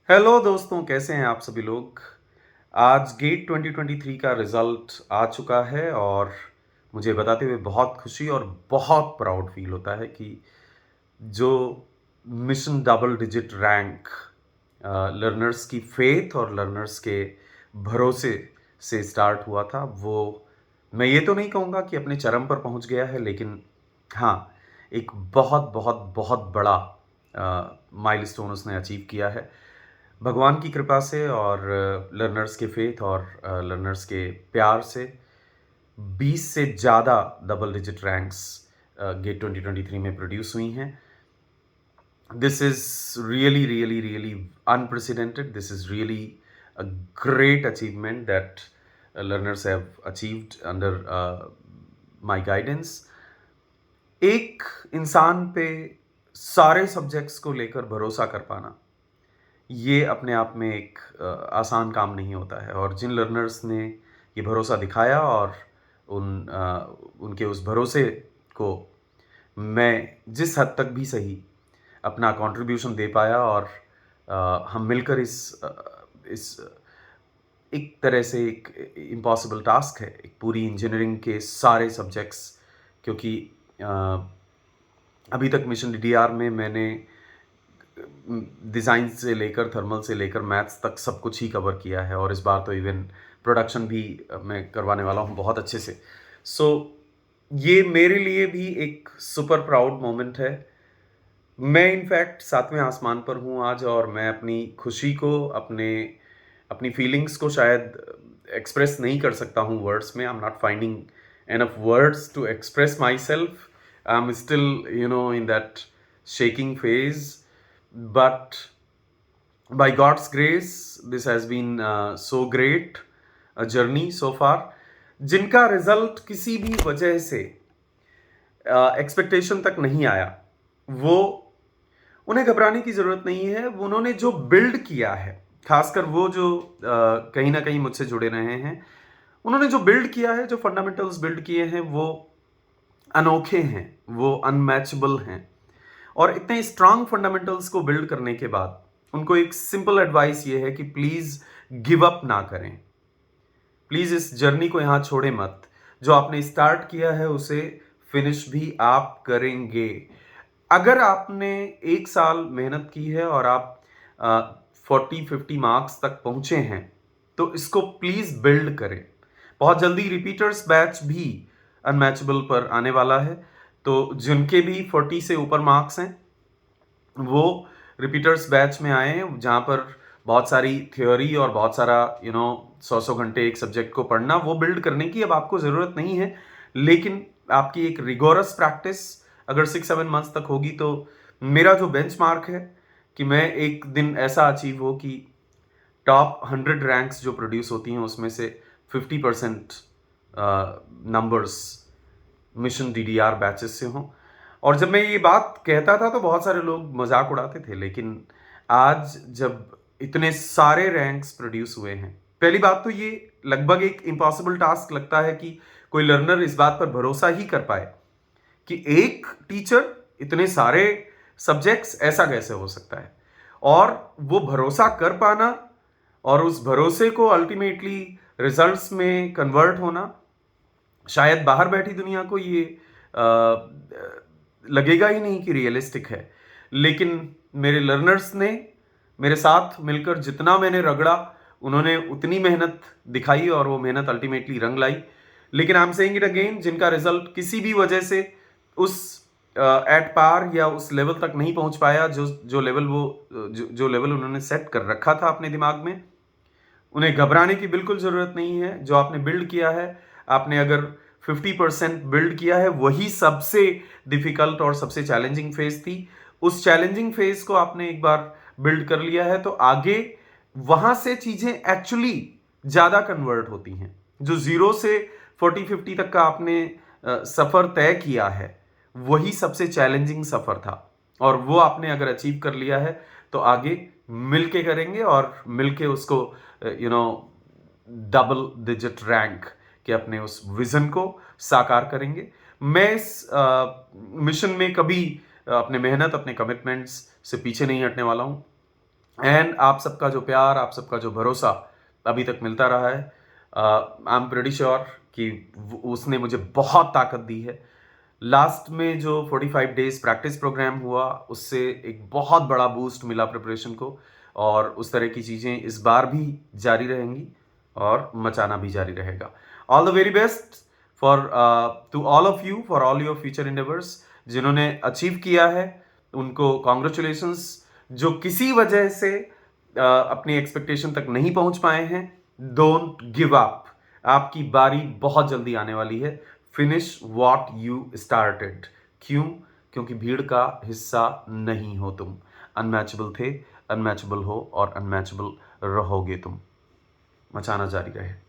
Hello दोस्तों, कैसे हैं आप सभी लोग। आज गेट 2023 का रिज़ल्ट आ चुका है और मुझे बताते हुए बहुत खुशी और बहुत प्राउड फील होता है कि जो mission double digit rank learners की फेथ और लर्नर्स के भरोसे से स्टार्ट हुआ था, वो मैं ये तो नहीं कहूँगा कि अपने चरम पर पहुँच गया है, लेकिन हाँ, एक बहुत बहुत बहुत बड़ा माइलस्टोन उसने अचीव किया है भगवान की कृपा से और लर्नर्स के फेथ और लर्नर्स के प्यार से। 20 से ज़्यादा डबल डिजिट रैंक्स गेट 2023 में प्रोड्यूस हुई हैं। This is really really really unprecedented. This is really a great achievement that learners have achieved under my guidance. एक इंसान पे सारे सब्जेक्ट्स को लेकर भरोसा कर पाना, ये अपने आप में एक आसान काम नहीं होता है और जिन लर्नर्स ने ये भरोसा दिखाया और उनके उस भरोसे को मैं जिस हद तक भी सही अपना कंट्रीब्यूशन दे पाया और हम मिलकर इस एक तरह से एक इम्पॉसिबल टास्क है, एक पूरी इंजीनियरिंग के सारे सब्जेक्ट्स, क्योंकि अ, अभी तक मिशन डीडीआर में मैंने डिज़ाइन से लेकर थर्मल से लेकर मैथ्स तक सब कुछ ही कवर किया है और इस बार तो इवन प्रोडक्शन भी मैं करवाने वाला हूँ बहुत अच्छे से। सो ये मेरे लिए भी एक सुपर प्राउड मोमेंट है। मैं इनफैक्ट सातवें आसमान पर हूँ आज और मैं अपनी खुशी को अपनी फीलिंग्स को शायद एक्सप्रेस नहीं कर सकता हूँ वर्ड्स में। I am not finding enough words to express myself. I am still in that shaking phase, but by God's grace this has been so great a journey so far। जिनका result किसी भी वजह से expectation तक नहीं आया, वो उन्हें घबराने की ज़रूरत नहीं है। उन्होंने जो बिल्ड किया है, खासकर वो जो कहीं ना कहीं मुझसे जुड़े रहे हैं, उन्होंने जो बिल्ड किया है, जो फंडामेंटल्स बिल्ड किए हैं, वो अनोखे हैं, वो अनमैचेबल हैं। और इतने स्ट्रांग फंडामेंटल्स को बिल्ड करने के बाद उनको एक सिंपल एडवाइस ये है कि प्लीज गिव अप ना करें। प्लीज इस जर्नी को यहां छोड़े मत। जो आपने स्टार्ट किया है उसे फिनिश भी आप करेंगे। अगर आपने एक साल मेहनत की है और आप 40-50 मार्क्स तक पहुंचे हैं, तो इसको प्लीज बिल्ड करें। बहुत जल्दी रिपीटर्स बैच भी अनमैचेबल पर आने वाला है, तो जिनके भी 40 से ऊपर मार्क्स हैं वो रिपीटर्स बैच में आए, जहाँ पर बहुत सारी थ्योरी और बहुत सारा 100 घंटे एक सब्जेक्ट को पढ़ना, वो बिल्ड करने की अब आपको ज़रूरत नहीं है। लेकिन आपकी एक रिगोरस प्रैक्टिस अगर 6-7 मंथ्स तक होगी, तो मेरा जो बेंचमार्क है कि मैं एक दिन ऐसा अचीव हो कि टॉप 100 रैंक्स जो प्रोड्यूस होती हैं उसमें से 50% नंबर्स मिशन डीडीआर बैचेस से हों। और जब मैं ये बात कहता था तो बहुत सारे लोग मजाक उड़ाते थे, लेकिन आज जब इतने सारे रैंक्स प्रोड्यूस हुए हैं, पहली बात तो ये लगभग एक इम्पॉसिबल टास्क लगता है कि कोई लर्नर इस बात पर भरोसा ही कर पाए कि एक टीचर इतने सारे सब्जेक्ट्स, ऐसा कैसे हो सकता है। और वो भरोसा कर पाना और उस भरोसे को अल्टीमेटली रिजल्ट्स में कन्वर्ट होना, शायद बाहर बैठी दुनिया को ये लगेगा ही नहीं कि रियलिस्टिक है। लेकिन मेरे लर्नर्स ने मेरे साथ मिलकर जितना मैंने रगड़ा, उन्होंने उतनी मेहनत दिखाई और वो मेहनत अल्टीमेटली रंग लाई। लेकिन I am saying it again, जिनका रिजल्ट किसी भी वजह से उस एट पार या उस लेवल तक नहीं पहुंच पाया, जो लेवल जो लेवल उन्होंने सेट कर रखा था अपने दिमाग में, उन्हें घबराने की बिल्कुल ज़रूरत नहीं है। जो आपने बिल्ड किया है, आपने अगर 50% बिल्ड किया है, वही सबसे डिफिकल्ट और सबसे चैलेंजिंग फेज थी। उस चैलेंजिंग फेज को आपने एक बार बिल्ड कर लिया है, तो आगे वहां से चीजें एक्चुअली ज़्यादा कन्वर्ट होती हैं। जो 0 से 40-50 तक का आपने सफ़र तय किया है, वही सबसे चैलेंजिंग सफ़र था। और वो आपने अगर अचीव कर लिया है, तो आगे मिलके करेंगे और मिलके उसको डबल डिजिट रैंक के अपने उस विजन को साकार करेंगे। मैं इस मिशन में कभी अपने मेहनत, अपने कमिटमेंट्स से पीछे नहीं हटने वाला हूँ। एंड आप सबका जो प्यार, आप सबका जो भरोसा अभी तक मिलता रहा है, आई एम प्रेटी श्योर कि उसने मुझे बहुत ताकत दी है। लास्ट में जो 45 डेज प्रैक्टिस प्रोग्राम हुआ, उससे एक बहुत बड़ा बूस्ट मिला प्रिपरेशन को, और उस तरह की चीज़ें इस बार भी जारी रहेंगी और मचाना भी जारी रहेगा। All the very best for to all of you, for all your future endeavours. जिन्होंने अचीव किया है उनको कॉन्ग्रेचुलेशंस। जो किसी वजह से अपनी एक्सपेक्टेशन तक नहीं पहुंच पाए हैं, डोंट गिव अप। आपकी बारी बहुत जल्दी आने वाली है। Finish what you started. क्यों? क्योंकि भीड़ का हिस्सा नहीं हो तुम। अनमैचेबल थे, अनमैचेबल हो और अनमैचेबल रहोगे तुम। मचाना जारी रहे।